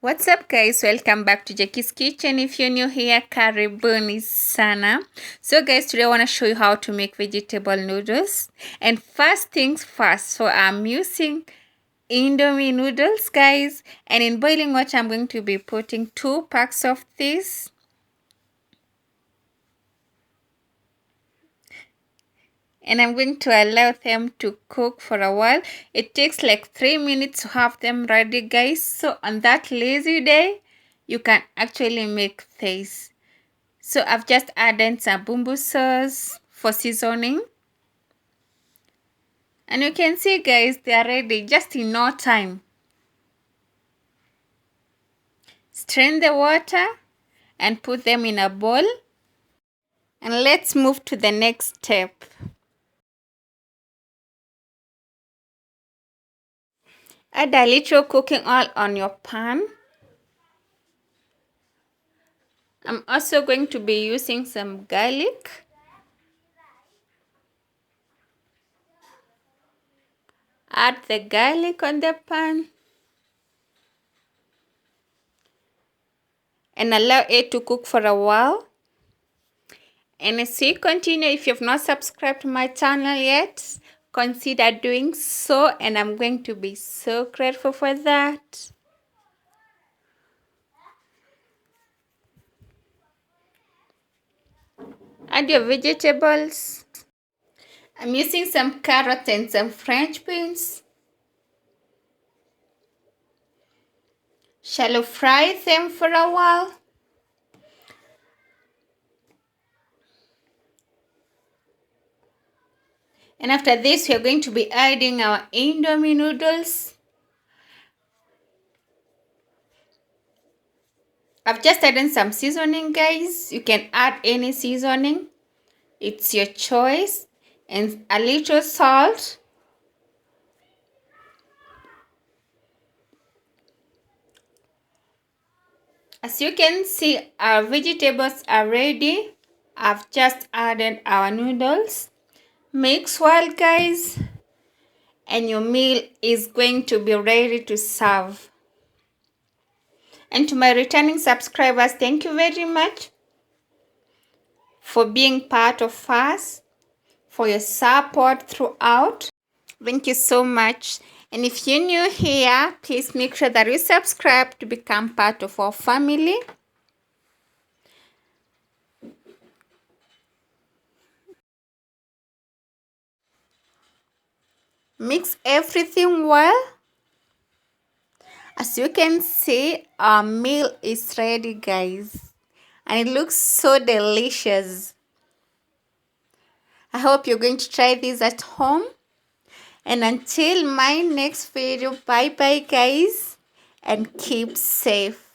What's up guys, welcome back to Jackie's Kitchen. If you're new here, karibuni sana. So guys, today I want to show you how to make vegetable noodles. And first things first, so I'm using Indomie noodles guys. And in boiling water, I'm going to be putting 2 packs of this. And I'm going to allow them to cook for a while. It takes like 3 minutes to have them ready guys. So on that lazy day, you can actually make this. So I've just added some bumbu sauce for seasoning. And you can see guys, they are ready just in no time. Strain the water and put them in a bowl. And let's move to the next step. Add a little cooking oil on your pan. I'm also going to be using some garlic. Add the garlic on the pan. And allow it to cook for a while. And as you continue, if you've not subscribed to my channel yet, consider doing so, and I'm going to be so grateful for that. Add your vegetables. I'm using some carrots and some French beans. Shallow fry them for a while. And after this, we are going to be adding our Indomie noodles. I've just added some seasoning, guys. You can add any seasoning. It's your choice. And a little salt. As you can see, our vegetables are ready. I've just added our noodles. Mix well, guys. And your meal is going to be ready to serve. And to my returning subscribers, thank you very much for being part of us, for your support throughout. Thank you so much. And if you're new here, please make sure that you subscribe to become part of our family. Mix everything well. As you can see, our meal is ready, guys. And it looks so delicious. I hope you're going to try this at home. And until my next video, bye-bye, guys. And keep safe.